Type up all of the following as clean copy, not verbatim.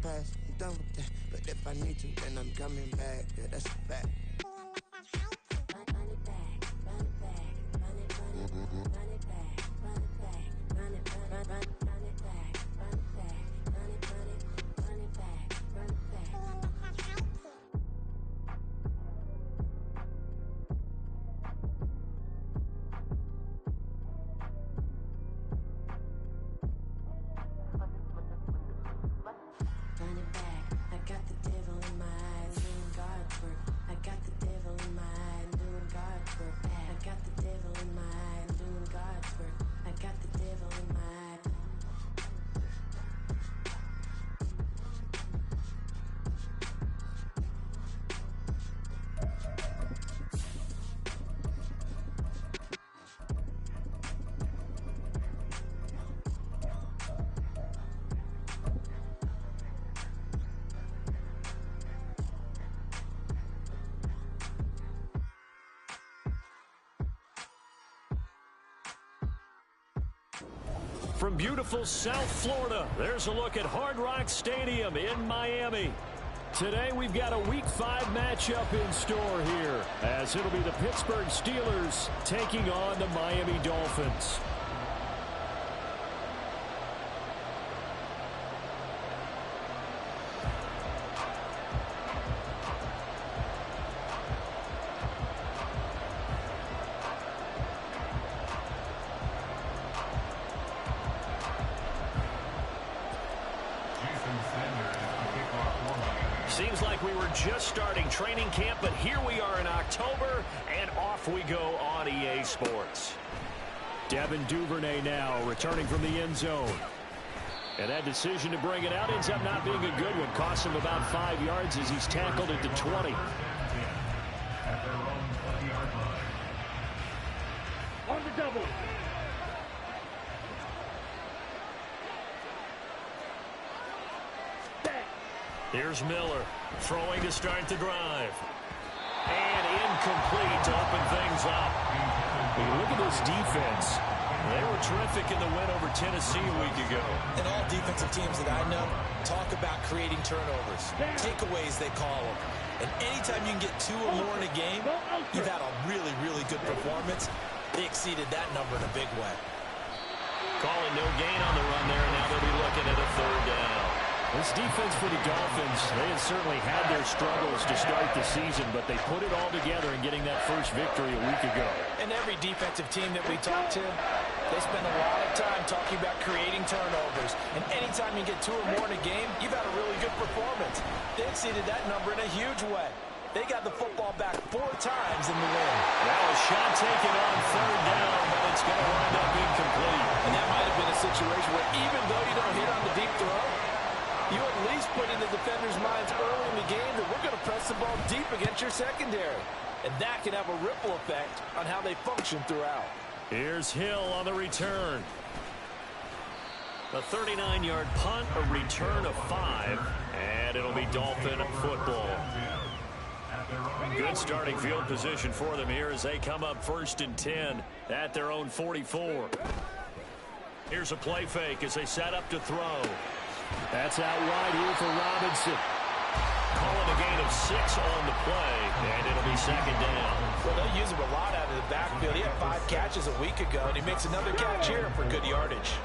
past, I'm done with that. But if I need to, then I'm coming back. Yeah, that's a fact. From beautiful South Florida, there's a look at Hard Rock Stadium in Miami. Today we've got a Week 5 matchup in store here, as it'll be the Pittsburgh Steelers taking on the Miami Dolphins. Seems like we were just starting training camp, but here we are in October, and off we go on EA Sports. Devin Duvernay now returning from the end zone. And that decision to bring it out ends up not being a good one. Costs him about 5 yards as he's tackled at the 20. On the double. Here's Miller, throwing to start the drive. And incomplete to open things up. When you look at this defense, they were terrific in the win over Tennessee a week ago. And all defensive teams that I know talk about creating turnovers. Takeaways, they call them. And anytime you can get 2 or more in a game, you've had a really, really good performance. They exceeded that number in a big way. Calling no gain on the run there, and now they'll be looking at a 3rd down. This defense for the Dolphins, they had certainly had their struggles to start the season, but they put it all together in getting that first victory a week ago. And every defensive team that we talk to, they spend a lot of time talking about creating turnovers. And anytime you get 2 or more in a game, you've had a really good performance. They exceeded that number in a huge way. They got the football back 4 times in the win. That was shot taken on 3rd down, but it's going to wind up incomplete. And that might have been a situation where even though you don't hit on the deep throw, you at least put in the defenders' minds early in the game that we're going to press the ball deep against your secondary. And that can have a ripple effect on how they function throughout. Here's Hill on the return. A 39-yard punt, a return of 5, and it'll be Dolphin football. Good starting field position for them here as they come up 1st and 10 at their own 44. Here's a play fake as they set up to throw. That's out wide here for Robinson. Calling a gain of 6 on the play, and it'll be 2nd down. Well, they'll use him a lot out of the backfield. He had 5 catches a week ago, and he makes another catch here for good yardage.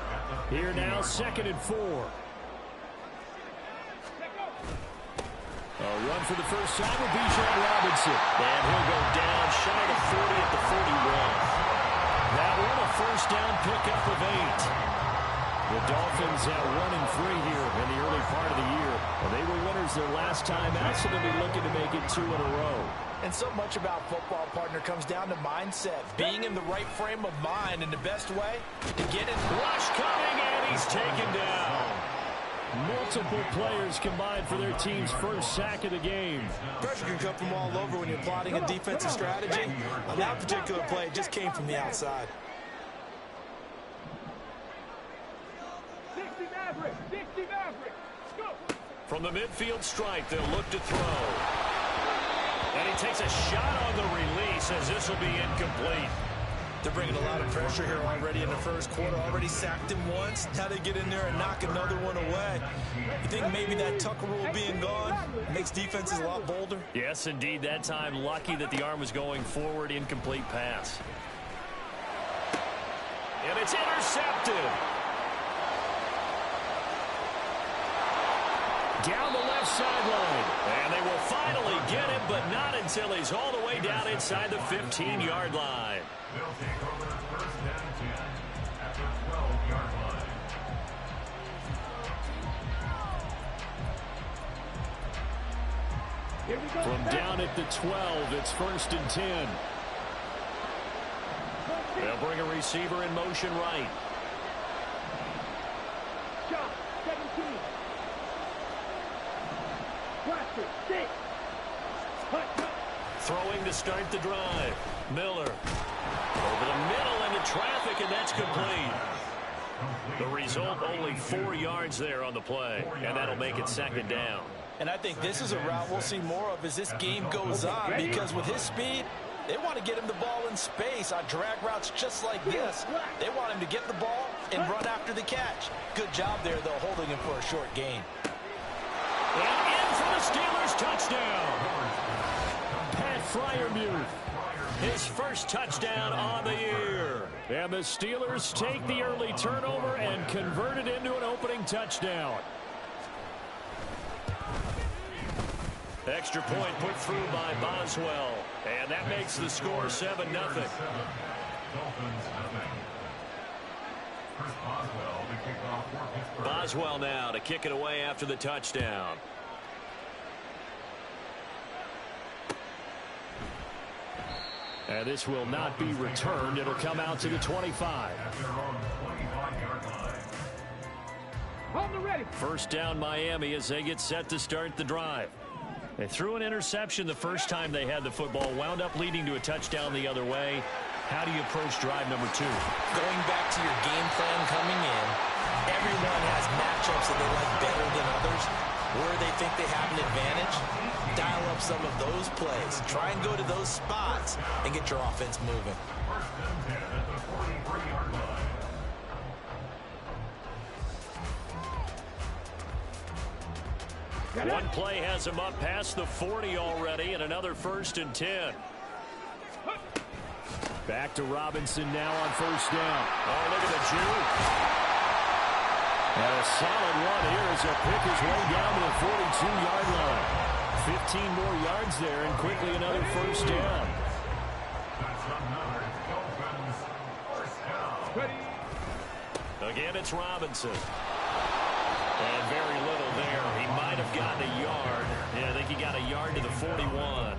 Here now, 2nd and 4. A run for the first time with Bijan Robinson. And he'll go down shy of 40 at the 41. That one a 1st down pickup of 8. The Dolphins at 1-3 here in the early part of the year. And they were winners their last time out, so they'll be looking to make it 2 in a row. And so much about football, partner, comes down to mindset. Being in the right frame of mind in the best way to get it. Rush coming, and he's taken down. Multiple players combined for their team's first sack of the game. Pressure can come from all over when you're plotting a defensive strategy. On that particular play, it just came from the outside. From the midfield stripe, they'll look to throw. And he takes a shot on the release as this will be incomplete. They're bringing a lot of pressure here already in the first quarter. Already sacked him once. Now they get in there and knock another one away. You think maybe that Tucker rule being gone makes defenses a lot bolder? Yes, indeed. That time, lucky that the arm was going forward. Incomplete pass. And it's intercepted. Down the left sideline. And they will finally get him, but not until he's all the way down inside the 15-yard line. They'll take over first down 10 at the 12-yard line. From down at the 12, it's first and 10. They'll bring a receiver in motion right. Shot, 17. Blaster, 6. Throwing to start the drive. Miller. Over the middle into traffic, and that's complete. The result, only 4 yards there on the play, and that'll make it second down. And I think this is a route we'll see more of as this game goes on, because with his speed, they want to get him the ball in space on drag routes just like this. They want him to get the ball and run after the catch. Good job there, though, holding him for a short gain. And in for the Steelers touchdown. Pat Freiermuth, his first touchdown on the year. And the Steelers take the early turnover and convert it into an opening touchdown. Extra point put through by Boswell. And that makes the score 7-0. Dolphins nothing. First Boswell to kick off for Pittsburgh. Boswell now to kick it away after the touchdown. And this will not be returned. It'll come out to the 25. At their own 25-yard line. On the ready. First down Miami as they get set to start the drive. They threw an interception the first time they had the football, wound up leading to a touchdown the other way. How do you approach drive number 2? Going back to your game plan coming in, everyone has matchups that they like better than others. Where they think they have an advantage, dial up some of those plays. Try and go to those spots and get your offense moving. First and 10 at the 43-yard line. One play has him up past the 40 already, and another first and 10. Back to Robinson now on first down. Oh, look at the juke. And a solid run here as he'll pick his way down to the 42-yard line. 15 more yards there, and quickly another first down. That's another Dolphins first down. Again, it's Robinson. And very little there. He might have gotten a yard. Yeah, I think he got a yard to the 41.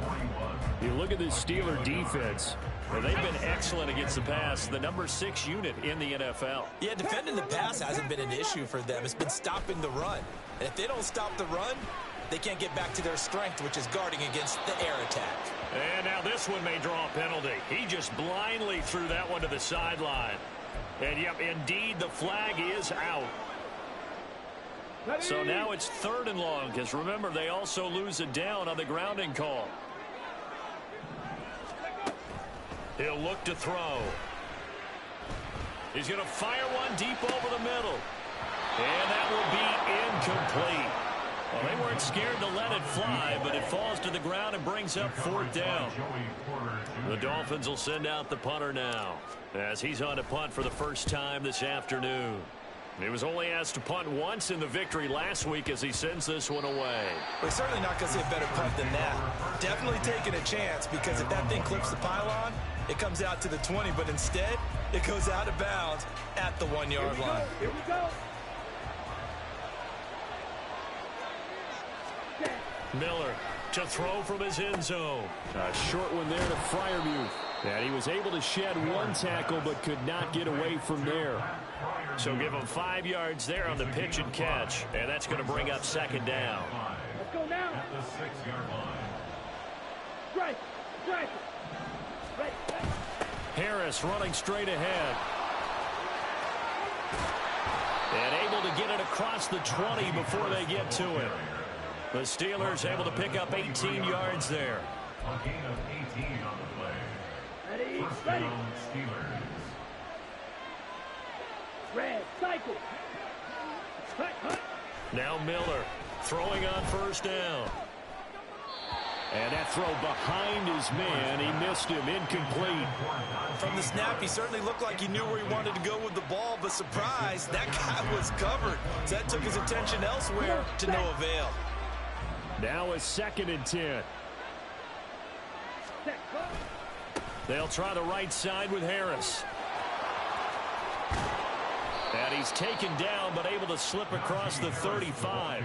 You look at this Steeler defense. Well, they've been excellent against the pass, the number 6 unit in the NFL. Yeah, defending the pass hasn't been an issue for them. It's been stopping the run. And if they don't stop the run, they can't get back to their strength, which is guarding against the air attack. And now this one may draw a penalty. He just blindly threw that one to the sideline. And, yep, indeed, the flag is out. So now it's 3rd and long, because remember, they also lose it down on the grounding call. He'll look to throw. He's going to fire one deep over the middle. And that will be incomplete. Well, they weren't scared to let it fly, but it falls to the ground and brings up 4th down. The Dolphins will send out the punter now, as he's on to punt for the first time this afternoon. He was only asked to punt once in the victory last week as he sends this one away. We're certainly not going to see a better punt than that. Definitely taking a chance, because if that thing clips the pylon, it comes out to the 20, but instead, it goes out of bounds at the 1-yard line. Here we go. Miller to throw from his end zone. A short one there to Freiermuth. And he was able to shed one tackle, but could not get away from there. So give him 5 yards there on the pitch and catch. And that's going to bring up 2nd down. Let's go now. At the 6-yard line. Strike. Strike. Right. Harris running straight ahead. And able to get it across the 20 before they get to it. The Steelers able to pick up 18 yards there. A gain of 18 on the play. Ready, ready. Touchdown, Steelers. Red, cycle. Hut, hut. Now Miller throwing on first down. And that throw behind his man. He missed him. Incomplete. From the snap, he certainly looked like he knew where he wanted to go with the ball, but surprise, that guy was covered. So that took his attention elsewhere to no avail. Now a 2nd and 10. Set, go. They'll try the right side with Harris. And he's taken down, but able to slip across the 35.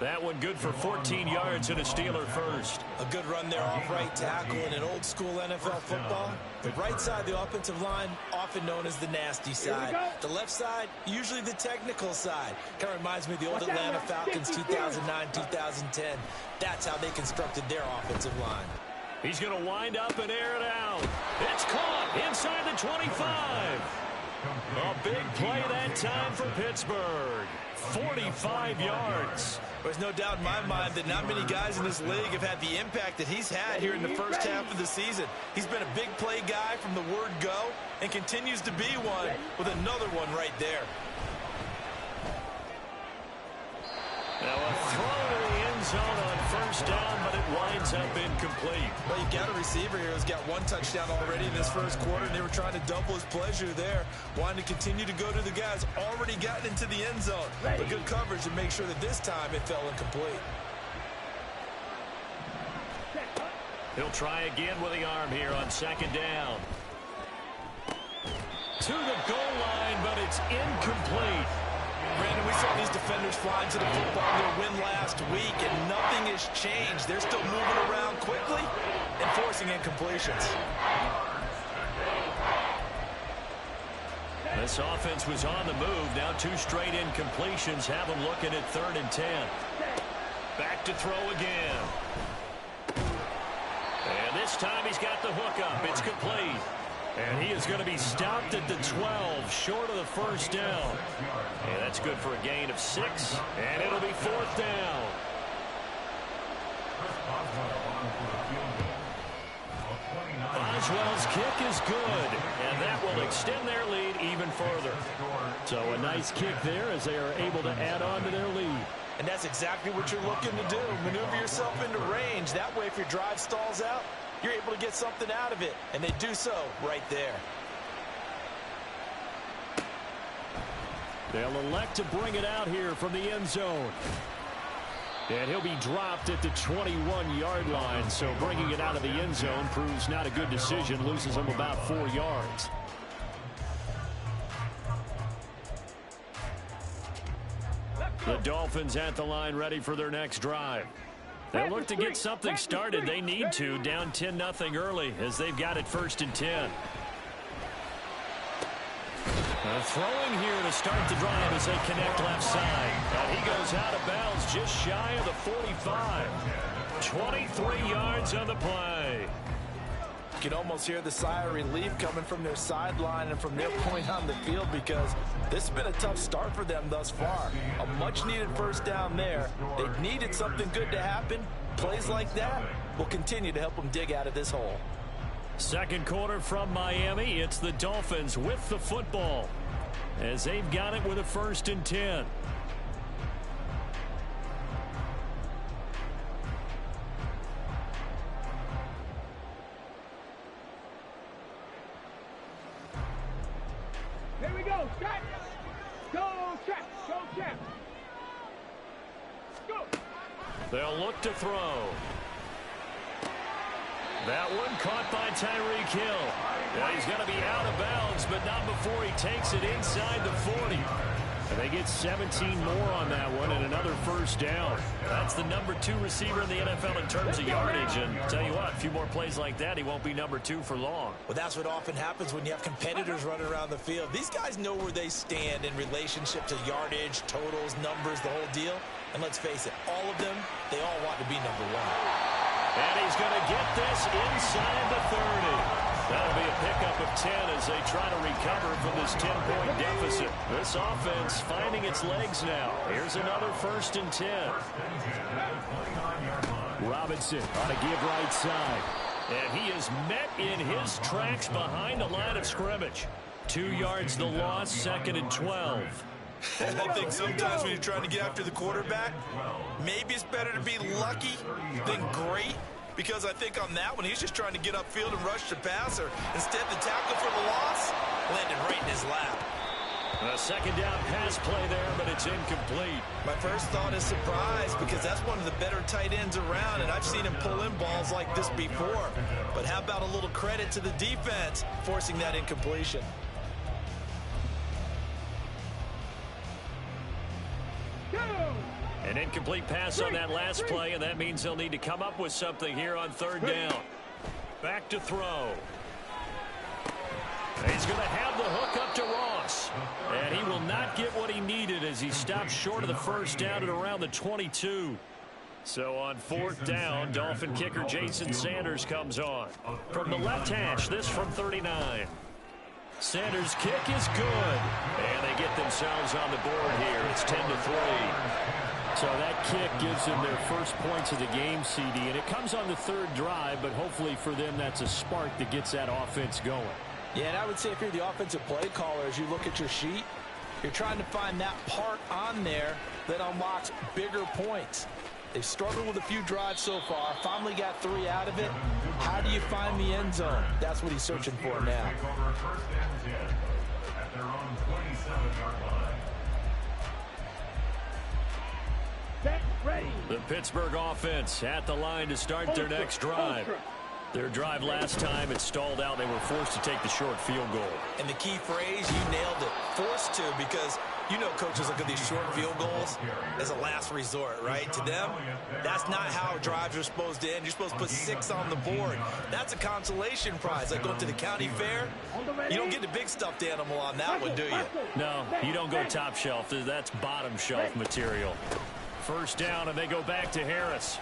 That one good for 14 yards and a Steeler first. A good run there off right tackle in an old school NFL football. The right side of the offensive line, often known as the nasty side. The left side, usually the technical side. Kind of reminds me of the old Atlanta Falcons 2009, 2010. That's how they constructed their offensive line. He's going to wind up and air it out. It's caught inside the 25. A big play that time for Pittsburgh. 45 yards. There's no doubt in my mind that not many guys in this league have had the impact that he's had here in the first half of the season. He's been a big play guy from the word go and continues to be one with another one right there. Now a throw to the end zone on first down, but it winds up incomplete. Well, you've got a receiver here who's got one touchdown already in this first quarter, and they were trying to double his pleasure there, wanting to continue to go to the guys already gotten into the end zone. But good coverage to make sure that this time it fell incomplete. He'll try again with the arm here on 2nd down. To the goal line, but it's incomplete. Brandon, we saw these defenders flying to the football in their win last week, and nothing has changed. They're still moving around quickly and forcing incompletions. This offense was on the move. Now 2 straight incompletions have them looking at 3rd and 10. Back to throw again. And this time he's got the hook up. It's complete. And he is going to be stopped at the 12, short of the first down. And that's good for a gain of 6, and it'll be 4th down. Boswell's kick is good, and that will extend their lead even further. So a nice kick there as they are able to add on to their lead. And that's exactly what you're looking to do. Maneuver yourself into range. That way, if your drive stalls out, you're able to get something out of it. And they do so right there. They'll elect to bring it out here from the end zone. And he'll be dropped at the 21-yard line. So bringing it out of the end zone proves not a good decision. Loses him about 4 yards. The Dolphins at the line ready for their next drive. They'll look to get something started. They need to. Down 10-0 early as they've got it 1st and 10. Throwing here to start the drive as they connect left side. And he goes out of bounds just shy of the 45. 23 yards on the play. You can almost hear the sigh of relief coming from their sideline and from their point on the field, because this has been a tough start for them thus far. A much-needed first down there. They needed something good to happen. Plays like that will continue to help them dig out of this hole. Second quarter from Miami. It's the Dolphins with the football as they've got it with a 1st and 10. Here we go, track. Go, track. Go, track. Go. They'll look to throw. That one caught by Tyreek Hill. Now he's going to be out of bounds, but not before he takes it inside the 40. And they get 17 more on that one and another first down. That's the number 2 receiver in the NFL in terms of yardage. And tell you what, a few more plays like that, he won't be number 2 for long. Well, that's what often happens when you have competitors running around the field. These guys know where they stand in relationship to yardage, totals, numbers, the whole deal. And let's face it, all of them, they all want to be number 1. And he's going to get this inside the 30. That'll be a pickup of 10 as they try to recover from this 10-point deficit. This offense finding its legs now. Here's another 1st and 10. Robinson on a give right side. And he is met in his tracks behind the line of scrimmage. 2 yards the loss, 2nd and 12. I think sometimes when you're trying to get after the quarterback, maybe it's better to be lucky than great, because I think on that one, he's just trying to get upfield and rush the passer. Instead, the tackle for the loss landed right in his lap. A 2nd down pass play there, but it's incomplete. My first thought is surprise, because that's one of the better tight ends around, and I've seen him pull in balls like this before. But how about a little credit to the defense forcing that incompletion? An incomplete pass on that last play, and that means they'll need to come up with something here on 3rd down. Back to throw. He's going to have the hook up to Ross. And he will not get what he needed as he stopped short of the 1st down at around the 22. So on 4th down, Dolphin kicker Jason Sanders comes on. From the left hash, this from 39. Sanders' kick is good. And they get themselves on the board here. It's 10-3. So that kick gives them their first points of the game, CD. And it comes on the 3rd drive, but hopefully for them that's a spark that gets that offense going. Yeah, and I would say if you're the offensive play caller, as you look at your sheet, you're trying to find that part on there that unlocks bigger points. They've struggled with a few drives so far, finally got 3 out of it. How do you find the end zone? That's what he's searching for now. The Pittsburgh offense at the line to start their next drive. Their drive last time, it stalled out. They were forced to take the short field goal. And the key phrase, you nailed it. Forced to, because you know coaches look at these short field goals as a last resort, right? To them, that's not how drives are supposed to end. You're supposed to put 6 on the board. That's a consolation prize. Like going to the county fair, you don't get the big stuffed animal on that one, do you? No, you don't go top shelf. That's bottom shelf material. 1st down, and they go back to Harris.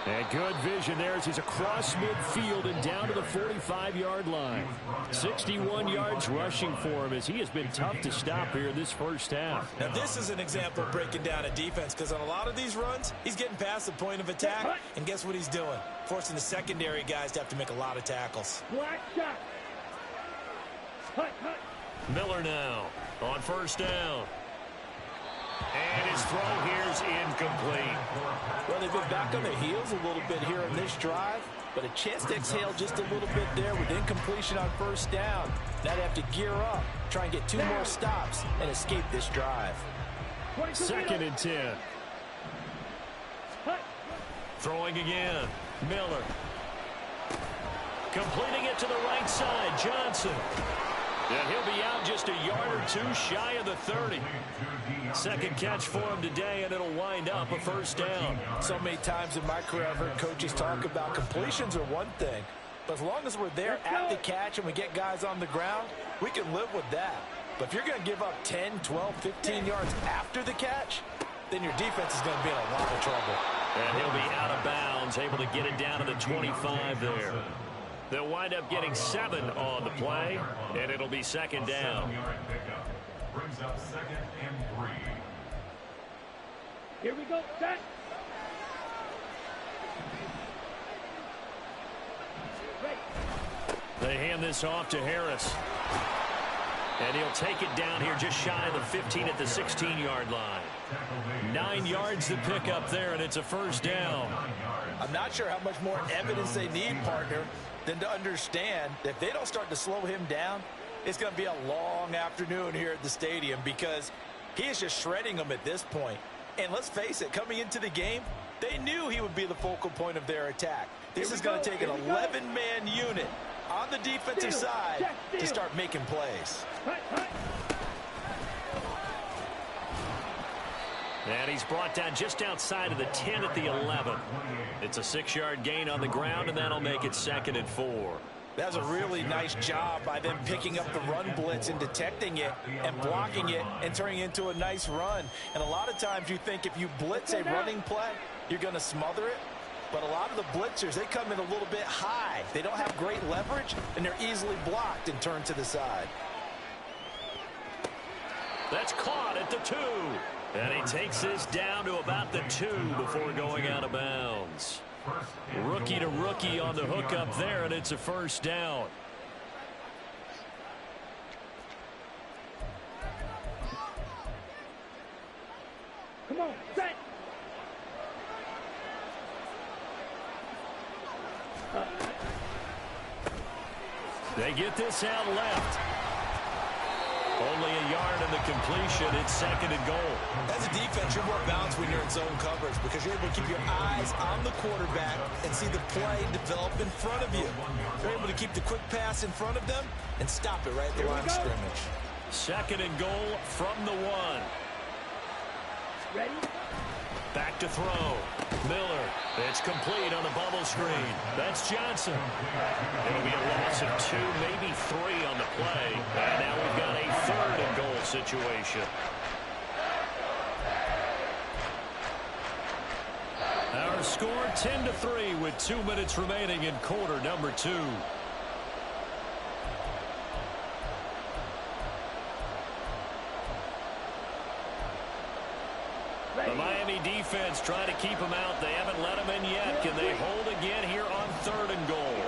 And good vision there as he's across midfield and down to the 45-yard line. 61 yards rushing for him as he has been tough to stop here this 1st half. Now this is an example of breaking down a defense, because on a lot of these runs, he's getting past the point of attack, and guess what he's doing? Forcing the secondary guys to have to make a lot of tackles. Miller now on 1st down. And his throw here is incomplete. Well, they've been back on their heels a little bit here in this drive, but a chance to exhale just a little bit there with incompletion on 1st down. Now they have to gear up, try and get 2 more stops, and escape this drive. 2nd and 10. Throwing again. Miller. Completing it to the right side. Johnson. And he'll be out just a yard or 2 shy of the 30. 2nd catch for him today, and it'll wind up a 1st down. So many times in my career I've heard coaches talk about completions are one thing, but as long as we're there at the catch and we get guys on the ground, we can live with that. But if you're going to give up 10, 12, 15 yards after the catch, then your defense is going to be in a lot of trouble. And he'll be out of bounds, able to get it down to the 25 there. They'll wind up getting 7 on the play, and it'll be 2nd down. Brings up 2nd and 3. Here we go, set. They hand this off to Harris. And he'll take it down here just shy of the 15 at the 16-yard line. 9 yards to pick up there, and it's a 1st down. I'm not sure how much more evidence they need, partner, than to understand that if they don't start to slow him down, it's going to be a long afternoon here at the stadium, because he is just shredding them at this point. And let's face it, coming into the game, they knew he would be the focal point of their attack. This is going to take an 11-man unit on the defensive side to start making plays. And he's brought down just outside of the 10 at the 11. It's a 6-yard gain on the ground, and that'll make it 2nd and 4. That was a really nice job by them picking up the run blitz and detecting it and blocking it and turning it into a nice run. And a lot of times you think if you blitz a running play, you're going to smother it. But a lot of the blitzers, they come in a little bit high. They don't have great leverage, and they're easily blocked and turned to the side. That's caught at the 2. And he takes this down to about the 2 before going out of bounds. Rookie to rookie on the hook up there, and it's a first down. Come on, set. They get this out left. Only a yard in the completion. It's second and goal. As a defense, you're more balanced when you're in zone coverage because you're able to keep your eyes on the quarterback and see the play develop in front of you. You're able to keep the quick pass in front of them and stop it right at the line of scrimmage. Second and goal from the 1. Ready? Back to throw. Miller. It's complete on the bubble screen. That's Johnson. It'll be a loss of 2, maybe 3 on the play. And now we've got a third and goal situation. Our score 10-3 with 2 minutes remaining in quarter number 2. The Miami defense trying to keep them out. They haven't let them in yet. Can they hold again here on third and goal?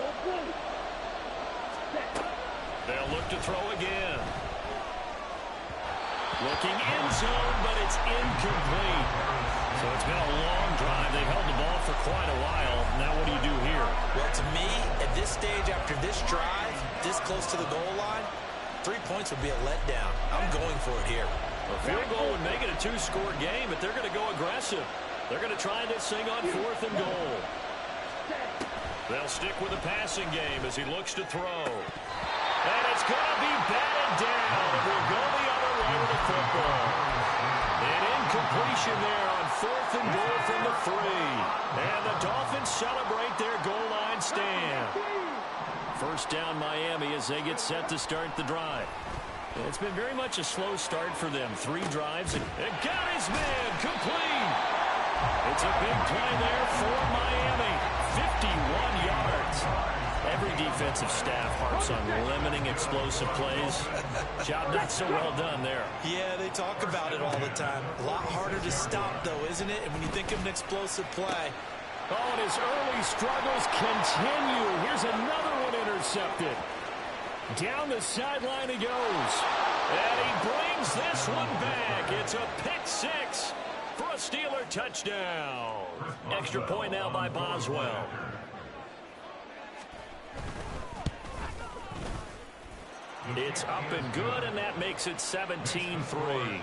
They'll look to throw again. Looking end zone, but it's incomplete. So it's been a long drive. They've held the ball for quite a while. Now what do you do here? Well, to me, at this stage, after this drive, this close to the goal line, 3 points would be a letdown. I'm going for it here. A field goal would make it a 2-score game, but they're going to go aggressive. They're going to try this thing on fourth and goal. They'll stick with the passing game as he looks to throw. And it's going to be batted down. We'll go the other way with the football. An incompletion there on fourth and goal from the 3. And the Dolphins celebrate their goal line stand. First down Miami as they get set to start the drive. It's been very much a slow start for them. 3 drives and got his man complete. It's a big play there for Miami. 51 yards. Every defensive staff harps on limiting explosive plays. Job not so well done there. Yeah, they talk about it all the time. A lot harder to stop, though, isn't it? And when you think of an explosive play. Oh, and his early struggles continue. Here's another one intercepted. Down the sideline he goes. And he brings this one back. It's a pick 6 for a Steeler touchdown. Extra point now by Boswell. It's up and good, and that makes it 17-3.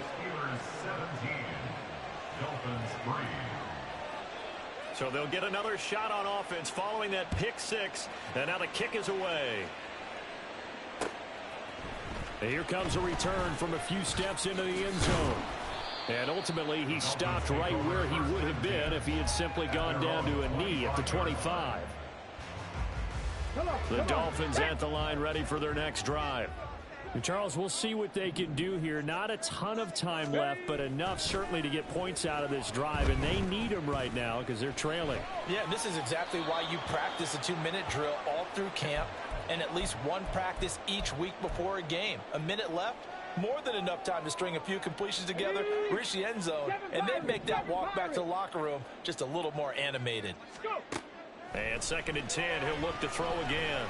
So they'll get another shot on offense following that pick 6. And now the kick is away. Here comes a return from a few steps into the end zone. And ultimately, he stopped right where he would have been if he had simply gone down to a knee at the 25. The Dolphins at the line ready for their next drive. And Charles, we'll see what they can do here. Not a ton of time left, but enough certainly to get points out of this drive. And they need them right now because they're trailing. Yeah, this is exactly why you practice a 2-minute drill all through camp. And at least one practice each week before a game. A minute left, more than enough time to string a few completions together, reach the end zone, and then make that walk back to the locker room just a little more animated. And second and 10, he'll look to throw again.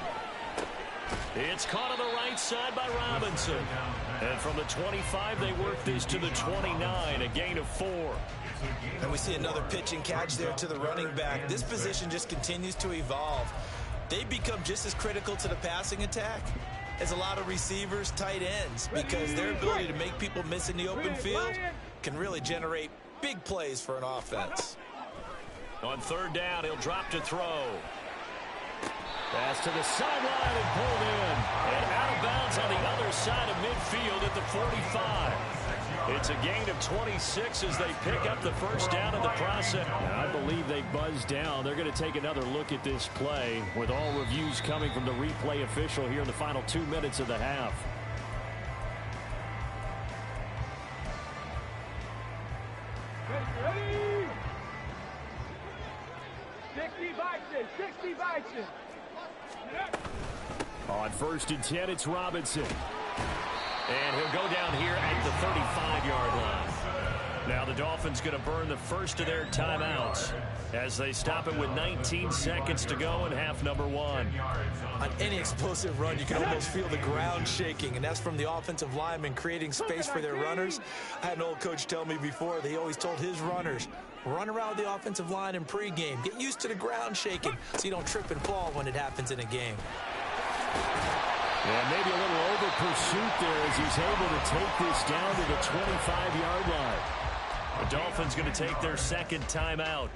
It's caught on the right side by Robinson. And from the 25, they work this to the 29, a gain of 4. And we see another pitch and catch there to the running back. This position just continues to evolve. They become just as critical to the passing attack as a lot of receivers, tight ends, because their ability to make people miss in the open field can really generate big plays for an offense. On third down, he'll drop to throw. Pass to the sideline and pulled in. And out of bounds on the other side of midfield at the 45. It's a gain of 26 as they pick up the first down in the process. I believe they buzzed down. They're going to take another look at this play with all reviews coming from the replay official here in the final 2 minutes of the half. Ready? 60 Bison. On first and 10, it's Robinson. And he'll go down here at the 35-yard line. Now the Dolphins going to burn the first of their timeouts as they stop it with 19 seconds to go in half number 1. On any explosive run, you can almost feel the ground shaking, and that's from the offensive linemen creating space for their runners. I had an old coach tell me before, they always told his runners, run around the offensive line in pregame. Get used to the ground shaking so you don't trip and fall when it happens in a game. And maybe a little over pursuit there as he's able to take this down to the 25-yard line. The Dolphins going to take their second timeout.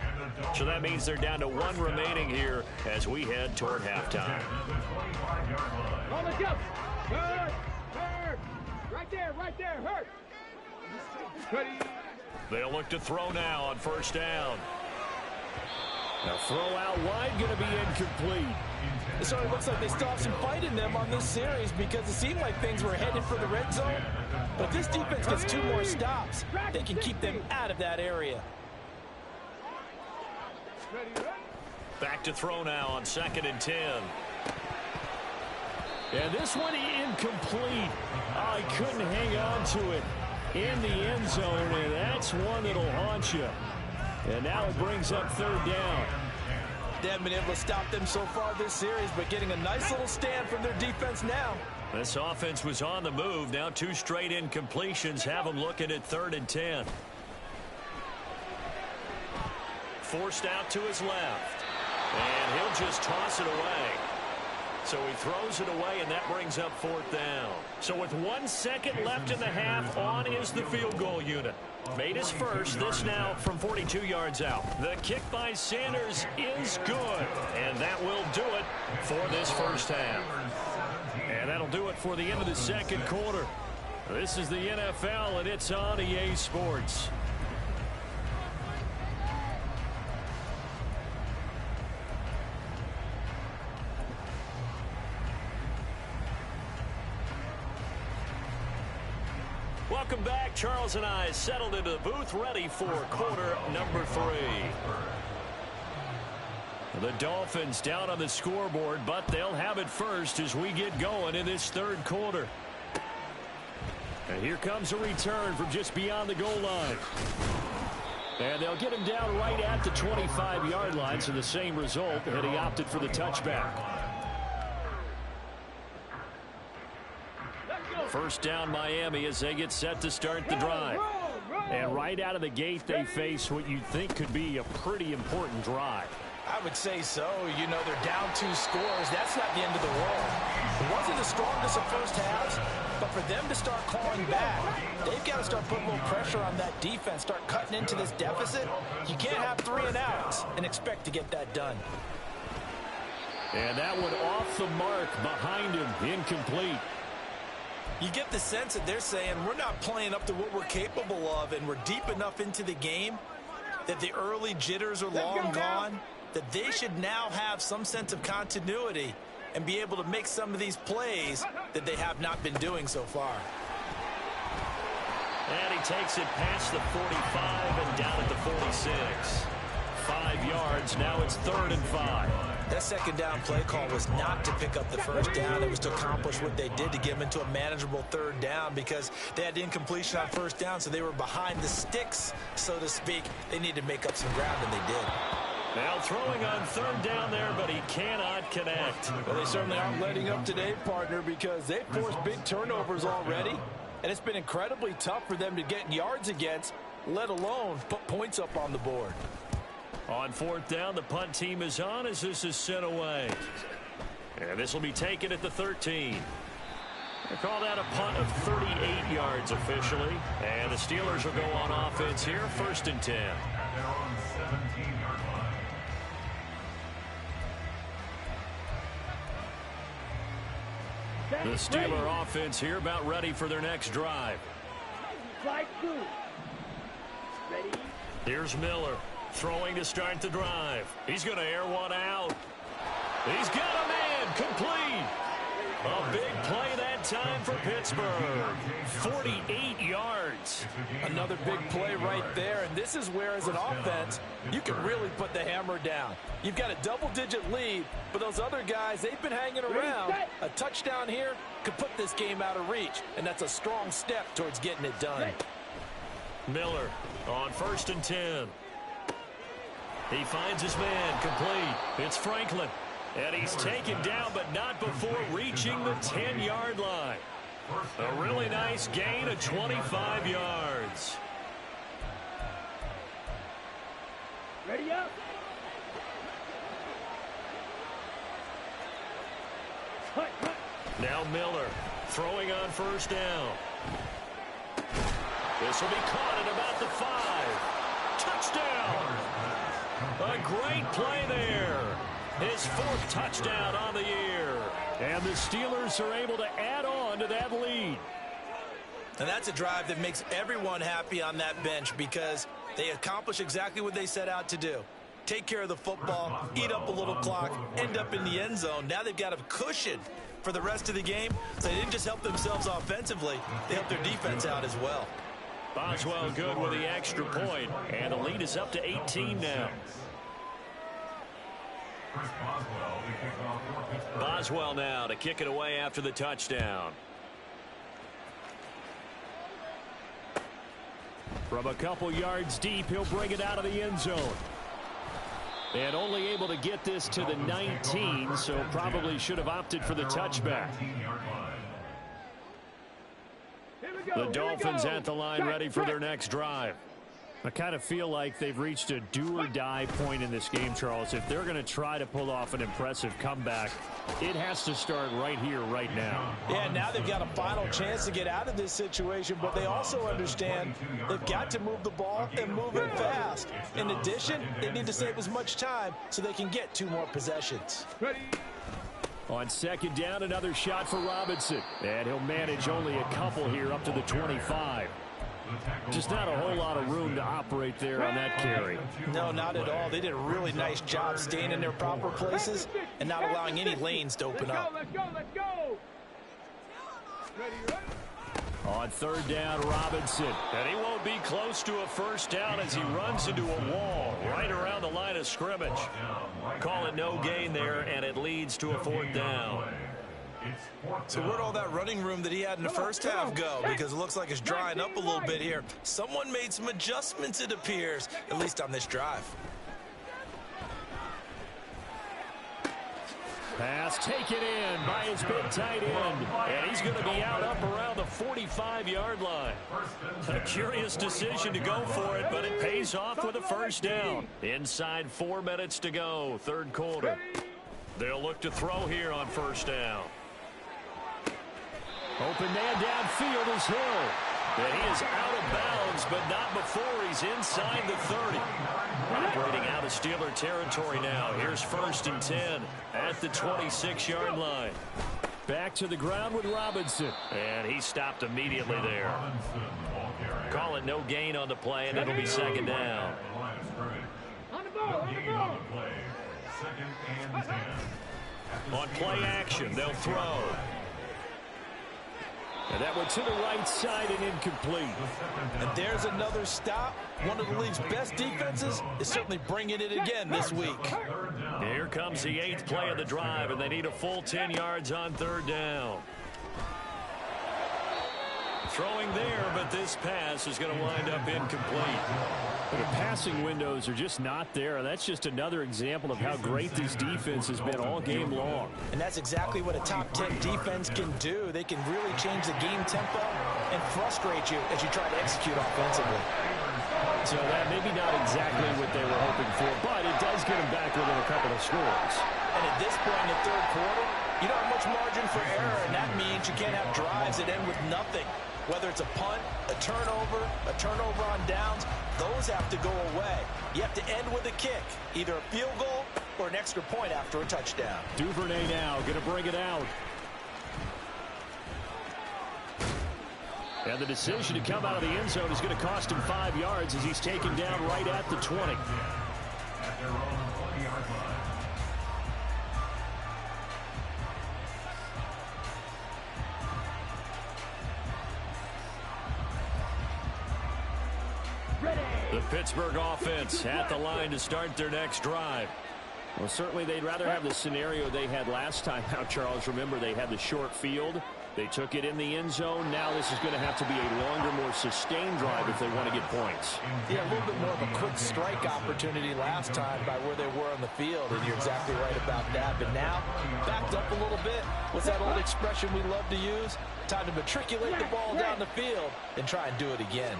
So that means they're down to 1 remaining here as we head toward halftime. On the jump. Hurt. Hurt. Right there. Hurt. Ready. They'll look to throw now on first down. Now throw out wide going to be incomplete. It certainly looks like they still have some fight in them on this series because it seemed like things were headed for the red zone. But if this defense gets 2 more stops, they can keep them out of that area. Back to throw now on 2nd and 10. And this one incomplete. Oh, he couldn't hang on to it in the end zone, and that's one that'll haunt you. And now it brings up 3rd down. They haven't been able to stop them so far this series, but getting a nice little stand from their defense now. This offense was on the move. Now 2 straight incompletions have them looking at 3rd and 10. Forced out to his left. And he'll just toss it away. So he throws it away, and that brings up 4th down. So with 1 second left in the half, on is the field goal unit. Made his first, this now from 42 yards out. The kick by Sanders is good, and that will do it for this first half. And that'll do it for the end of the second quarter. This is the NFL, and it's on EA Sports. Welcome back. Charles and I settled into the booth, ready for quarter number 3. The Dolphins down on the scoreboard, but they'll have it first as we get going in this 3rd quarter. And here comes a return from just beyond the goal line. And they'll get him down right at the 25-yard line, so the same result, and he opted for the touchback. First down Miami as they get set to start the drive. And right out of the gate, they face what you'd think could be a pretty important drive. I would say so. You know, they're down 2 scores. That's not the end of the world. It wasn't the strongest of first halves, but for them to start clawing back, they've got to start putting a little pressure on that defense, start cutting into this deficit. You can't have 3 and outs and expect to get that done. And that one off the mark behind him, incomplete. You get the sense that they're saying we're not playing up to what we're capable of, and we're deep enough into the game that the early jitters are long gone, that they should now have some sense of continuity and be able to make some of these plays that they have not been doing so far. And he takes it past the 45 and down at the 46. 5 yards, now it's 3rd and 5. That second down play call was not to pick up the first down. It was to accomplish what they did to get them into a manageable 3rd down because they had incompletion on first down, so they were behind the sticks, so to speak. They needed to make up some ground, and they did. Now throwing on 3rd down there, but he cannot connect. Well, they certainly aren't letting up today, partner, because they've forced big turnovers already, and it's been incredibly tough for them to get yards against, let alone put points up on the board. On 4th down, the punt team is on as this is sent away. And this will be taken at the 13. They call that a punt of 38 yards officially. And the Steelers will go on offense here, 1st and 10. They're on 17-yard line. The Steeler offense here about ready for their next drive. Slide 2. Ready. Here's Miller. Throwing to start the drive. He's going to air one out. He's got a man complete. A big play that time for Pittsburgh. 48 yards. Another big play right there, and this is where, as an offense, you can really put the hammer down. You've got a double-digit lead, but those other guys, they've been hanging around. A touchdown here could put this game out of reach, and that's a strong step towards getting it done. Miller On 1st and 10. He finds his man complete. It's Franklin. And he's taken down, but not before reaching the 10-yard line. A really nice gain of 25 yards. Ready up. Now Miller throwing on 1st down. This will be caught at about the 5. Touchdown. A great play there. His 4th touchdown on the year. And the Steelers are able to add on to that lead. And that's a drive that makes everyone happy on that bench because they accomplish exactly what they set out to do. Take care of the football, eat up a little clock, end up in the end zone. Now they've got a cushion for the rest of the game. So they didn't just help themselves offensively, they helped their defense out as well. Boswell good with the extra point, and the lead is up to 18 now. Boswell now to kick it away after the touchdown. From a couple yards deep, he'll bring it out of the end zone. And only able to get this to the 19, so probably should have opted for the touchback. The Dolphins at the line ready for their next drive. I kind of feel like they've reached a do-or-die point in this game, Charles. If they're going to try to pull off an impressive comeback, it has to start right here, right now. Yeah, now they've got a final chance to get out of this situation, but they also understand they've got to move the ball and move it fast. In addition, they need to save as much time so they can get 2 more possessions. Ready. On 2nd down, another shot for Robinson. And he'll manage only a couple here up to the 25. Just not a whole lot of room to operate there on that carry. No, not at all. They did a really nice job staying in their proper places and not allowing any lanes to open up. Let's go, let's go. Ready, ready. On 3rd down, Robinson. And he won't be close to a 1st down as he runs into a wall right around the line of scrimmage. Call it no gain there, and it leads to a 4th down. So where'd all that running room that he had in the first half go? Because it looks like it's drying up a little bit here. Someone made some adjustments, it appears, at least on this drive. Pass taken in by his big tight end. And he's going to be out up around the 45-yard line. A curious decision to go for it, but it pays off with a 1st down. Inside 4 minutes to go, 3rd quarter. They'll look to throw here on 1st down. Open man downfield is Hill. And he is out of bounds, but not before he's inside the 30. Operating out of Steeler territory now. Here's 1st and 10 at the 26-yard line. Back to the ground with Robinson. And he stopped immediately there. Call it no gain on the play, and it'll be 2nd down. On the ball, on the ball. On play action, they'll throw. And that went to the right side and incomplete. And there's another stop. One of the league's best defenses is certainly bringing it again this week. Here comes the 8th play of the drive, and they need a full 10 yards on 3rd down. Throwing there, but this pass is going to wind up incomplete. The passing windows are just not there. That's just another example of how great this defense has been all game long. And that's exactly what a top 10 defense can do. They can really change the game tempo and frustrate you as you try to execute offensively. So that maybe not exactly what they were hoping for, but it does get them back within a couple of scores. And at this point in the 3rd quarter, you don't have much margin for error, and that means you can't have drives that end with nothing. Whether it's a punt, a turnover on downs, those have to go away. You have to end with a kick, either a field goal or an extra point after a touchdown. Duvernay now going to bring it out. And the decision to come out of the end zone is going to cost him 5 yards as he's taken down right at the 20. The Pittsburgh offense at the line to start their next drive. Well, certainly they'd rather have the scenario they had last time out, Charles. Remember, they had the short field. They took it in the end zone. Now this is going to have to be a longer, more sustained drive if they want to get points. Yeah, a little bit more of a quick strike opportunity last time by where they were on the field, and you're exactly right about that. But now, backed up a little bit. What's that old expression we love to use? Time to matriculate the ball down the field and try and do it again.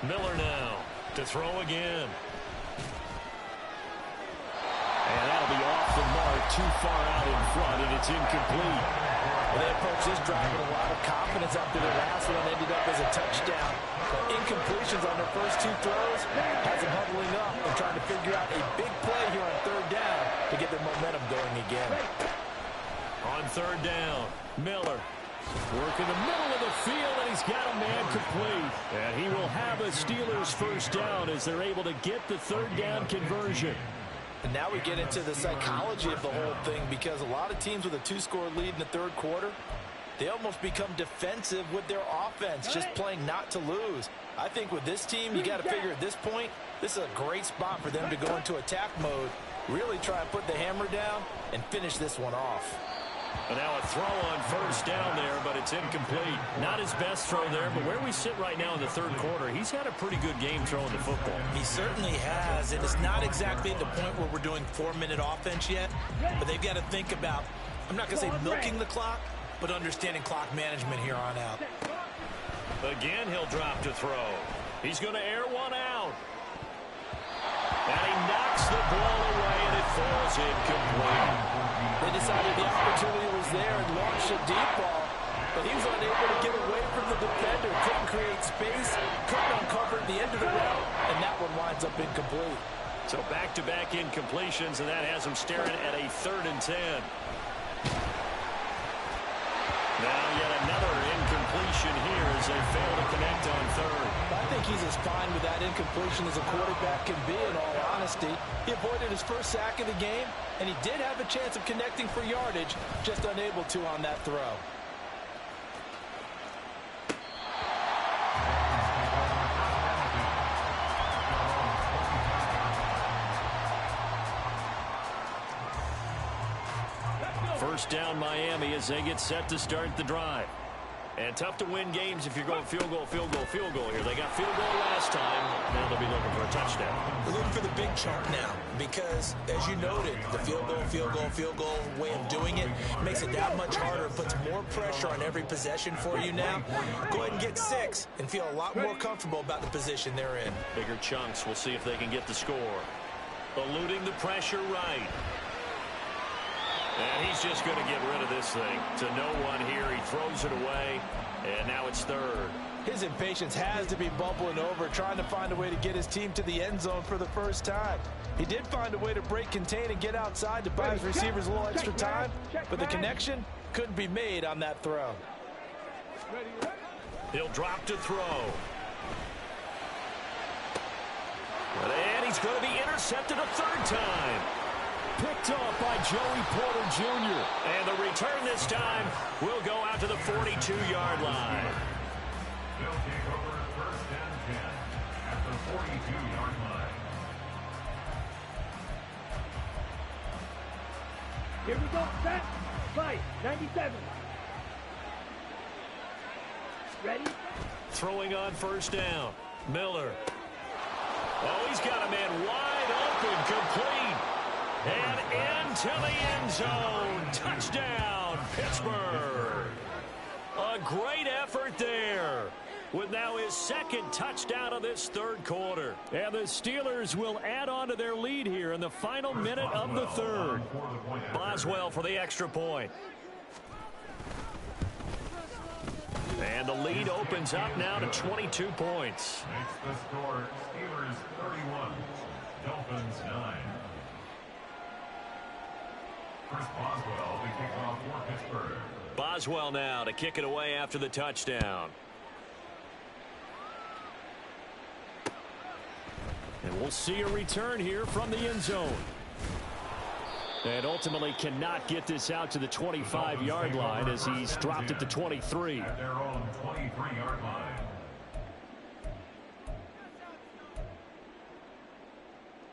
Miller now to throw again. And that'll be off the mark, too far out in front, and it's incomplete. Well, they approached this drive with a lot of confidence after the last one ended up as a touchdown. But incompletions on their first two throws has them huddling up and trying to figure out a big play here on third down to get their momentum going again. On third down, Miller working the middle of the field, and he's got a man complete. And he will have a Steelers first down as they're able to get the third down conversion. And now we get into the psychology of the whole thing, because a lot of teams with a two-score lead in the third quarter, they almost become defensive with their offense, just playing not to lose. I think with this team, you got to figure at this point, this is a great spot for them to go into attack mode, really try and put the hammer down and finish this one off. And now a throw on first down there, but it's incomplete. Not his best throw there, but where we sit right now in the third quarter, he's had a pretty good game throwing the football. He certainly has, and it's not exactly at the point where we're doing 4-minute offense yet, but they've got to think about, I'm not going to say milking the clock, but understanding clock management here on out. Again, he'll drop to throw. He's going to air one out. And he knocks the ball away, and it falls incomplete. They decided the opportunity was there and launched a deep ball, but he was unable to get away from the defender. Couldn't create space, couldn't uncover the end of the route, and that one winds up incomplete. So back-to-back incompletions, and that has him staring at a 3rd and 10. Now yet another incompletion here as they fail to connect on third. I think he's as fine with that incompletion as a quarterback can be, in all honesty. He avoided his first sack of the game, and he did have a chance of connecting for yardage, just unable to on that throw. First down Miami as they get set to start the drive. And tough to win games if you're going field goal, field goal, field goal here. They got field goal last time. Now they'll be looking for a touchdown. We're looking for the big chunk now because, as you noted, the field goal way of doing it makes it that much harder. It puts more pressure on every possession for you now. Go ahead and get 6 and feel a lot more comfortable about the position they're in. Bigger chunks. We'll see if they can get the score. Eluding the pressure right. And he's just going to get rid of this thing to no one here. He throws it away, and now it's third. His impatience has to be bubbling over, trying to find a way to get his team to the end zone for the first time. He did find a way to break contain and get outside to buy his receivers a little extra time, but the connection couldn't be made on that throw. He'll drop to throw. And he's going to be intercepted a 3rd time. Picked off by Joey Porter Jr. And the return this time will go out to the 42-yard line. They'll take over 1st and 10 at the 42-yard line. Here we go, set, fight, 97. Ready? Throwing on first down. Miller. Oh, he's got a man wide open, complete. And into the end zone. Touchdown, Pittsburgh. A great effort there, with now his 2nd touchdown of this 3rd quarter. And the Steelers will add on to their lead here in the final minute of the 3rd. Boswell for the extra point. And the lead opens up now to 22 points. Makes the score Steelers 31, Dolphins 9. Chris Boswell to kick off for Pittsburgh. Boswell now to kick it away after the touchdown. And we'll see a return here from the end zone. And ultimately cannot get this out to the 25-yard line as he's dropped at the 23. At their own 23-yard line.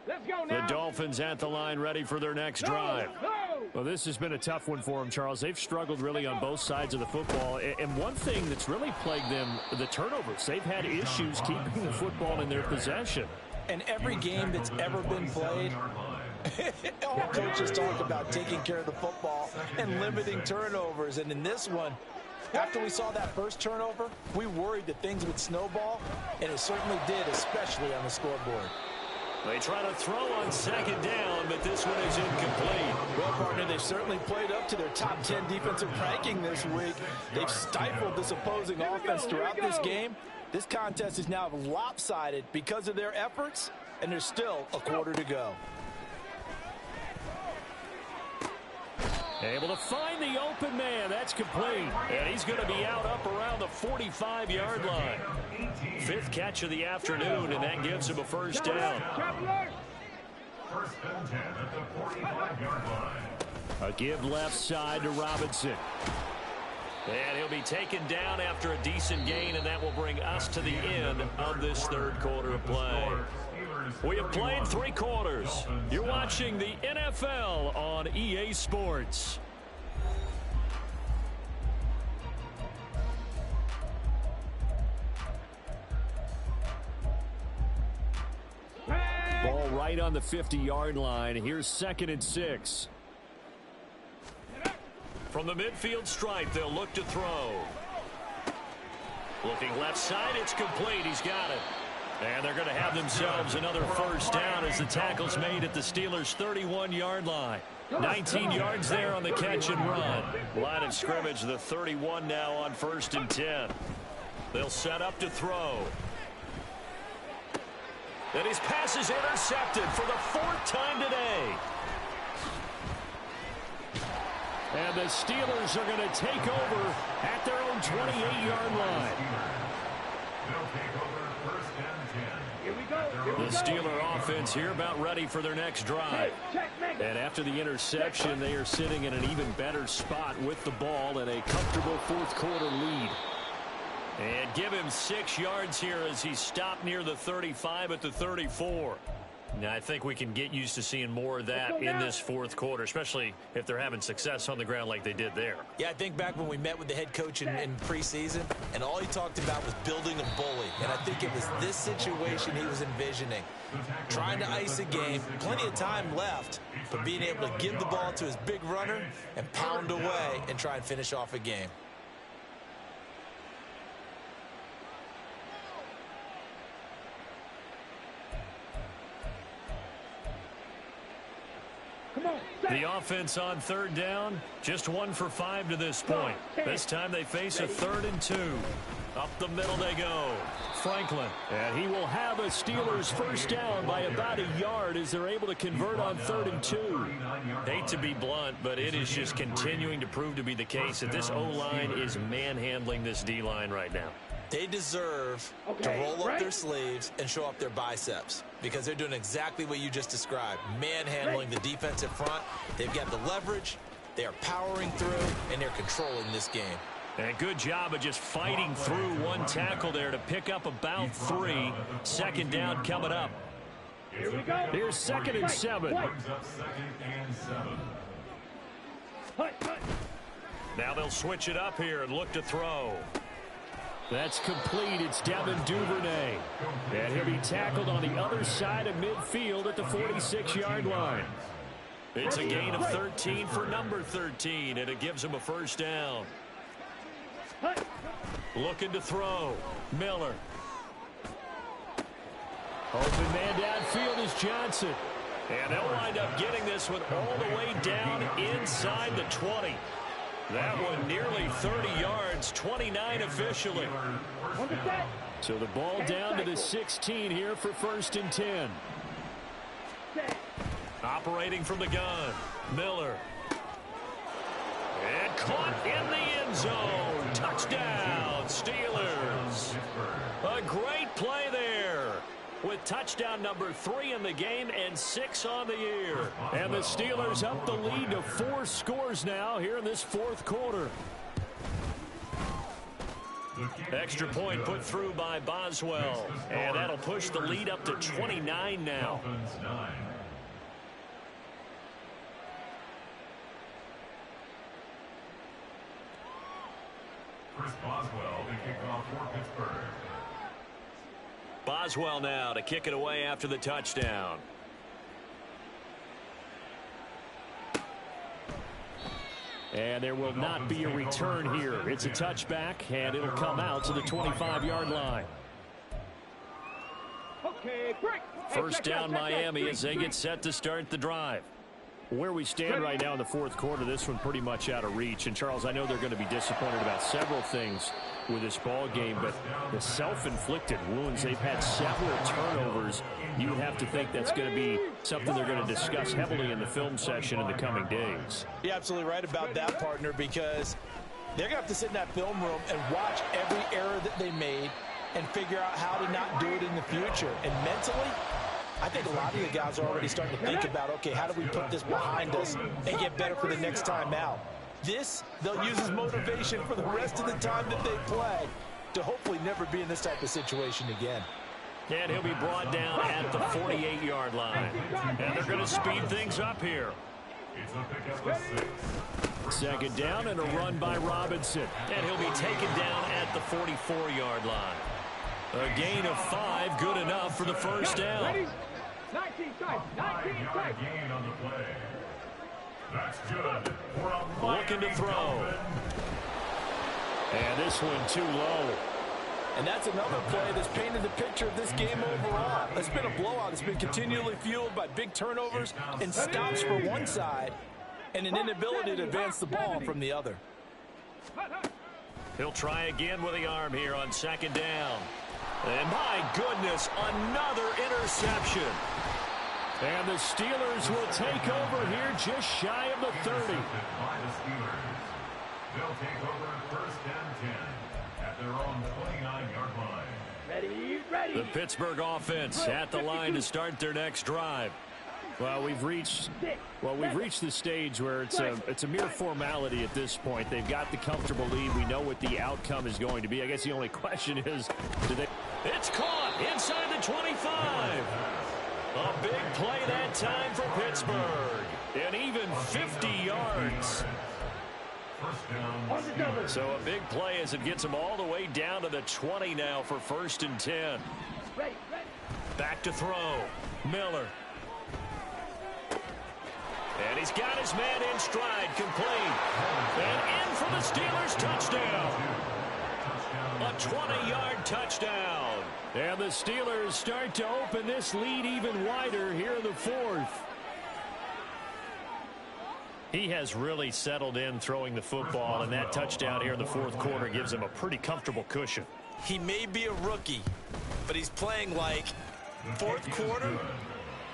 Let's go The now. Dolphins at the line ready for their next drive. Go. Well, this has been a tough one for them, Charles. They've struggled really on both sides of the football. And one thing that's really plagued them, the turnovers. They've had issues keeping the football in their possession. And every game that's ever been played, all coaches talk about taking care of the football and limiting turnovers. And in this one, after we saw that first turnover, we worried that things would snowball, and it certainly did, especially on the scoreboard. They try to throw on second down, but this one is incomplete. Well, partner, they've certainly played up to their top 10 defensive ranking this week. They've stifled this opposing offense throughout this game. This contest is now lopsided because of their efforts, and there's still a quarter to go. Able to find the open man. That's complete. And he's going to be out up around the 45-yard line. Fifth catch of the afternoon, and that gives him a first down. First and 10 at the 45-yard line. A give left side to Robinson. And he'll be taken down after a decent gain, and that will bring us to the end of this third quarter of play. We have played 3 quarters. You're watching the NFL on EA Sports. Ball right on the 50-yard line. Here's 2nd and 6. From the midfield stripe, they'll look to throw. Looking left side, it's complete. He's got it. And they're going to have themselves another first down as the tackle's made at the Steelers' 31-yard line. 19 yards there on the catch and run. Line of scrimmage, the 31 now on 1st and 10. They'll set up to throw. And his pass is intercepted for the 4th time today. And the Steelers are going to take over at their own 28-yard line. The Steeler offense here about ready for their next drive. And after the interception, they are sitting in an even better spot with the ball and a comfortable 4th quarter lead. And give him 6 yards here as he's stopped near the 35 at the 34. Now, I think we can get used to seeing more of that in this 4th quarter, especially if they're having success on the ground like they did there. Yeah, I think back when we met with the head coach in preseason, and all he talked about was building a bully. And I think it was this situation he was envisioning. Trying to ice a game, plenty of time left, but being able to give the ball to his big runner and pound away and try and finish off a game. The offense on 3rd down, just 1 for 5 to this point. This time they face a 3rd and 2. Up the middle they go. Franklin, and he will have a Steelers first down by about a yard as they're able to convert on 3rd and 2. Hate to be blunt, but it is just continuing to prove to be the case that this O-line is manhandling this D-line right now. They deserve to roll up their sleeves and show up their biceps because they're doing exactly what you just described, manhandling the defensive front. They've got the leverage, they are powering through, and they're controlling this game. And a good job of just fighting through one tackle there to pick up about 3. 2nd down coming up. Here we go. Here's 2nd and 7. Now they'll switch it up here and look to throw. That's complete. It's Devin Duvernay. And he'll be tackled on the other side of midfield at the 46-yard line. It's a gain of 13 for number 13, and it gives him a first down. Looking to throw. Miller. Open man downfield is Johnson. And they'll wind up getting this one all the way down inside the 20. That one nearly 30 yards, 29 officially. So the ball down to the 16 here for 1st and 10. Operating from the gun, Miller. And caught in the end zone. Touchdown, Steelers. A great play there, with touchdown number 3 in the game and 6 on the year. And the Steelers up the lead to 4 scores now here in this 4th quarter. Extra point put through by Boswell. And that'll push the lead up to 29 now. Chris Boswell to kick off for Pittsburgh. Boswell now to kick it away after the touchdown. And there will not be a return here. It's a touchback, and it'll come out to the 25-yard line. Okay, break. First down Miami as they get set to start the drive. Where we stand right now in the fourth quarter, this one pretty much out of reach. And, Charles, I know they're going to be disappointed about several things with this ball game, but the self-inflicted wounds, they've had several turnovers. You have to think that's going to be something they're going to discuss heavily in the film session in the coming days. You're absolutely right about that, partner, because they're going to have to sit in that film room and watch every error that they made and figure out how to not do it in the future. And mentally, I think a lot of the guys are already starting to think about, okay, how do we put this behind us and get better for the next time out? This, they'll use as motivation for the rest of the time that they play to hopefully never be in this type of situation again. And he'll be brought down at the 48-yard line. And they're going to speed things up here. It's a pickup of 6. Second down and a run by Robinson. And he'll be taken down at the 44-yard line. A gain of 5, good enough for the first down. 19 times, 19 times. Gain on the play. That's good. Looking to throw. And this one too low. And that's another play that's painted the picture of this game overall. It's been a blowout. It's been continually fueled by big turnovers and stops for one side and an inability to advance the ball from the other. He'll try again with the arm here on second down. And my goodness, another interception. And the Steelers will take over here just shy of the 30. By the Steelers. They'll take over first and 10 at their own 29-yard line. Ready. The Pittsburgh offense at the line to start their next drive. Well, we've reached the stage where it's a mere formality at this point. They've got the comfortable lead. We know what the outcome is going to be. I guess the only question is, do they? It's caught inside the 25. A big play that time for Pittsburgh. And even 50 yards. So a big play as it gets them all the way down to the 20 now for first and 10. Back to throw. Miller. And he's got his man in stride, complete. And in for the Steelers touchdown. A 20-yard touchdown. And the Steelers start to open this lead even wider here in the fourth. He has really settled in throwing the football, and that touchdown here in the fourth quarter gives him a pretty comfortable cushion. He may be a rookie, but he's playing like fourth quarter.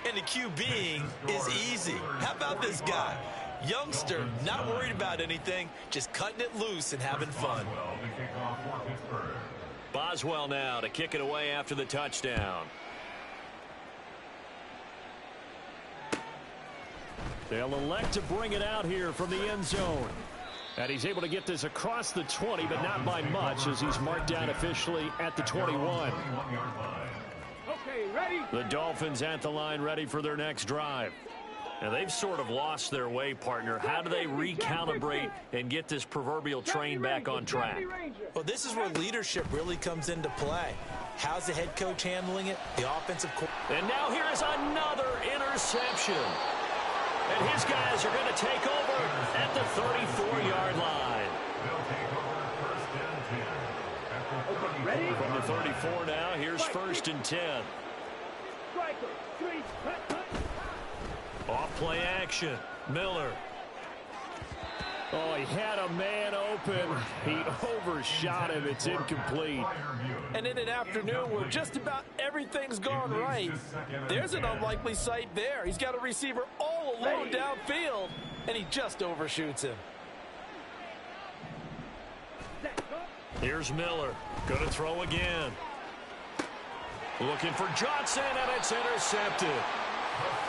And the QBing is easy. How about this guy? Youngster, not worried about anything, just cutting it loose and having fun. Boswell now to kick it away after the touchdown. They'll elect to bring it out here from the end zone. And he's able to get this across the 20, but not by much as he's marked down officially at the 21. Ready. The Dolphins at the line ready for their next drive. Now they've sort of lost their way, partner. How do they recalibrate and get this proverbial train back on track? Well, this is where leadership really comes into play. How's the head coach handling it? The offensive coordinator. And now here is another interception. And his guys are going to take over at the 34-yard line. Ready? From the 34 now, here's first and 10. Off play action. Miller. Oh, he had a man open. He overshot him. It's incomplete. And in an afternoon where just about everything's gone right, there's an unlikely sight there. He's got a receiver all alone downfield, and he just overshoots him. Here's Miller. Going to throw again. Looking for Johnson, and it's intercepted.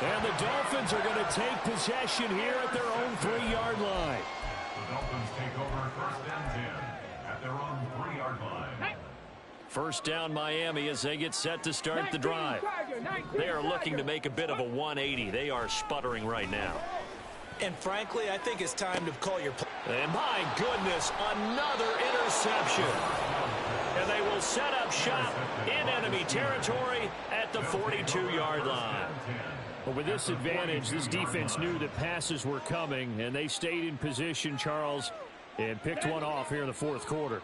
And the Dolphins are going to take possession here at their own 3-yard line. The Dolphins take over first and 10 at their own 3-yard line. First down Miami as they get set to start the drive. They are looking to make a bit of a 180. They are sputtering right now. And frankly, I think it's time to call your play. And my goodness, another interception. And they will set up shop in enemy territory at the 42-yard line. Well, with this advantage, this defense knew that passes were coming, and they stayed in position, Charles, and picked one off here in the fourth quarter.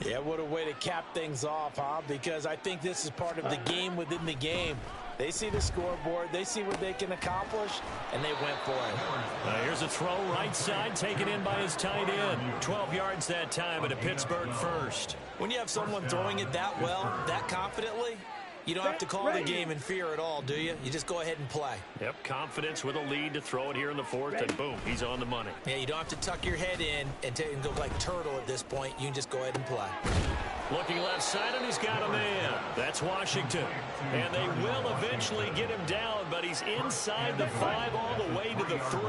Yeah, what a way to cap things off, huh? Because I think this is part of the game within the game. They see the scoreboard, they see what they can accomplish, and they went for it. Here's a throw right side, taken in by his tight end. 12 yards that time at a Pittsburgh first. When you have someone throwing it that well, that confidently, you don't have to call the game in fear at all, do you? You just go ahead and play. Yep, confidence with a lead to throw it here in the fourth, and boom, he's on the money. Yeah, you don't have to tuck your head in and go like turtle at this point. You can just go ahead and play. Looking left side, and he's got a man. That's Washington. And they will eventually get him down, but he's inside the 5 all the way to the 3.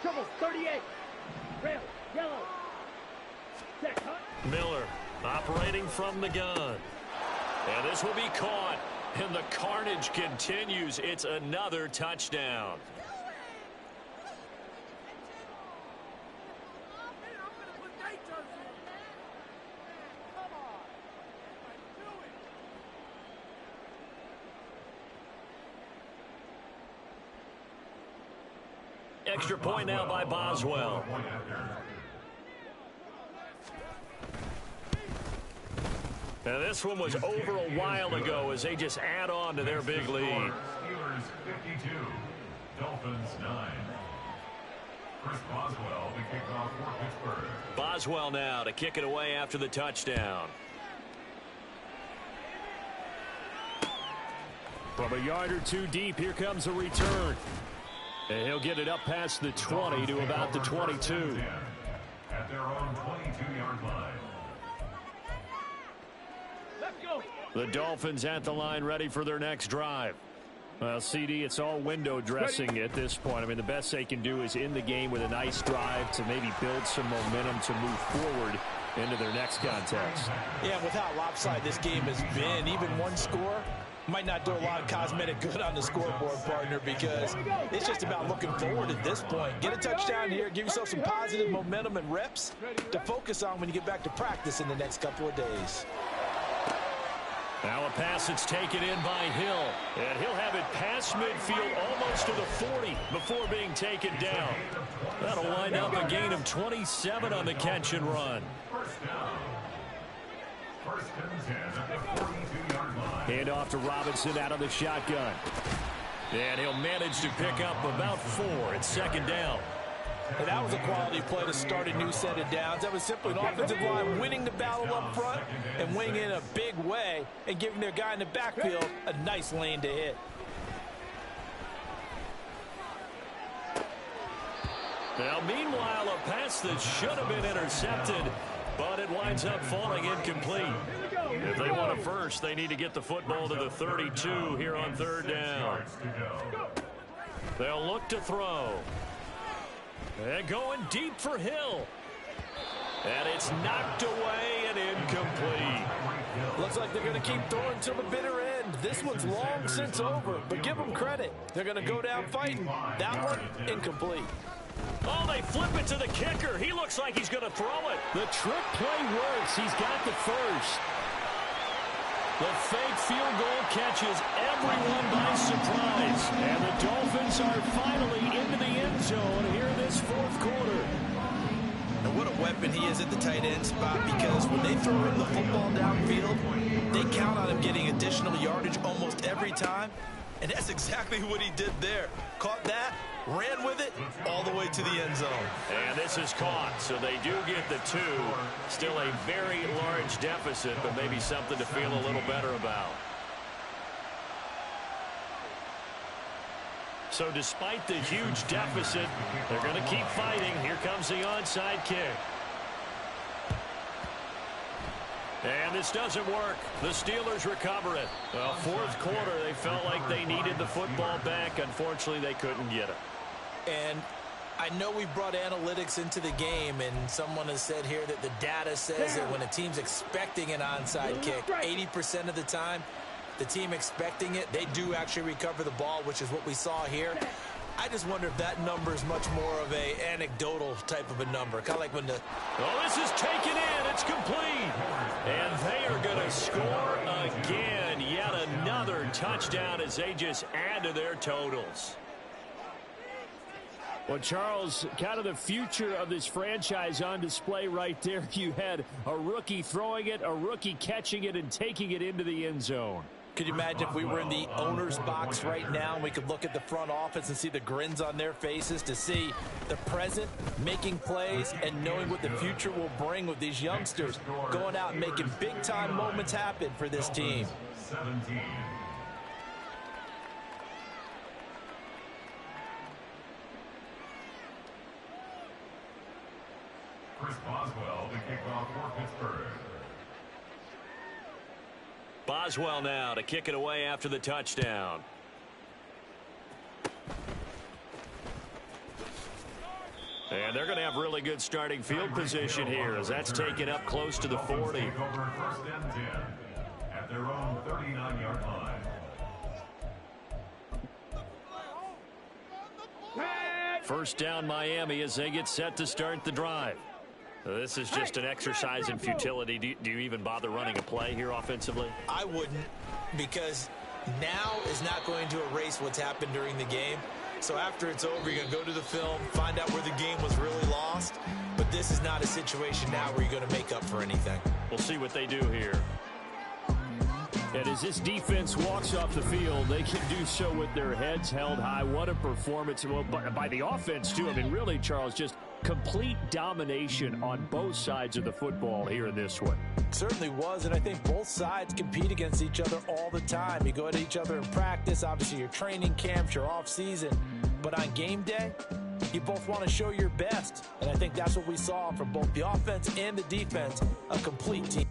Trouble 38. Red, yellow. Set, cut. Miller operating from the gun. And this will be caught. And the carnage continues. It's another touchdown. Extra point now by Boswell. Now this one was over a while ago as they just add on to their big lead. Steelers 52, Dolphins 9. Chris Boswell, the kickoff for Pittsburgh. Boswell now to kick it away after the touchdown. From a yard or two deep, here comes a return. And he'll get it up past the 20 to about the 22. At their own 22-yard line. Let's go. The Dolphins at the line ready for their next drive. Well, CD, it's all window dressing at this point. I mean, the best they can do is in the game with a nice drive to maybe build some momentum to move forward into their next contest. Yeah, with how lopsided this game has been, even one score might not do a lot of cosmetic good on the scoreboard, partner, because it's just about looking forward at this point. Get a touchdown here, give yourself some positive momentum and reps to focus on when you get back to practice in the next couple of days. Now a pass that's taken in by Hill. And he'll have it past midfield almost to the 40 before being taken down. That'll wind up a gain of 27 on the catch and run. First down. First and 10 at the 42-yard line. Hand off to Robinson out of the shotgun. And he'll manage to pick up about 4 at second down. And that was a quality play to start a new set of downs. That was simply an offensive line winning the battle up front and winning in a big way and giving their guy in the backfield a nice lane to hit. Now, meanwhile, a pass that should have been intercepted, but it winds up falling incomplete. If they want a first, they need to get the football to the 32 here on third down. They'll look to throw. And going deep for Hill. And it's knocked away and incomplete. Looks like they're going to keep throwing till the bitter end. This one's long since over, but give them credit. They're going to go down fighting. That one, incomplete. Oh, they flip it to the kicker. He looks like he's going to throw it. The trick play works. He's got the first. The fake field goal catches everyone by surprise. And the Dolphins are finally into the end zone here in this fourth quarter. And what a weapon he is at the tight end spot, because when they throw him the football downfield, they count on him getting additional yardage almost every time. And that's exactly what he did there. Caught that, ran with it, all the way to the end zone. And this is caught, so they do get the 2. Still a very large deficit, but maybe something to feel a little better about. So despite the huge deficit, they're going to keep fighting. Here comes the onside kick. And this doesn't work. The Steelers recover it. Well, fourth quarter, they felt like they needed the football back. Unfortunately, they couldn't get it. And I know we brought analytics into the game, and someone has said here that the data says that when a team's expecting an onside kick, 80% of the time, the team expecting it, they do actually recover the ball, which is what we saw here. I just wonder if that number is much more of a anecdotal type of a number. Kind of like when the... Oh, this is taken in. It's complete. And they are going to score again. Yet another touchdown as they just add to their totals. Well, Charles, kind of the future of this franchise on display right there. You had a rookie throwing it, a rookie catching it, and taking it into the end zone. Could you imagine if we were in the owner's box right now and we could look at the front office and see the grins on their faces, to see the present making plays and knowing what the future will bring with these youngsters going out and making big-time moments happen for this team. 17. Chris Boswell to kick off for Pittsburgh. Boswell now to kick it away after the touchdown. And they're going to have really good starting field position here as that's taken up close to the 40. Take over first and 10 at their own 39-yard line. First down Miami as they get set to start the drive. This is just an exercise in futility. Do you even bother running a play here offensively? I wouldn't, because now is not going to erase what's happened during the game. So after it's over, you're going to go to the film, find out where the game was really lost. But this is not a situation now where you're going to make up for anything. We'll see what they do here. And as this defense walks off the field, they can do so with their heads held high. What a performance. Well, by the offense, too. I mean, really, Charles, just complete domination on both sides of the football here in this one. It certainly was, and I think both sides compete against each other all the time. You go at each other in practice, obviously your training camps, your off-season. But on game day, you both want to show your best. And I think that's what we saw from both the offense and the defense, a complete team.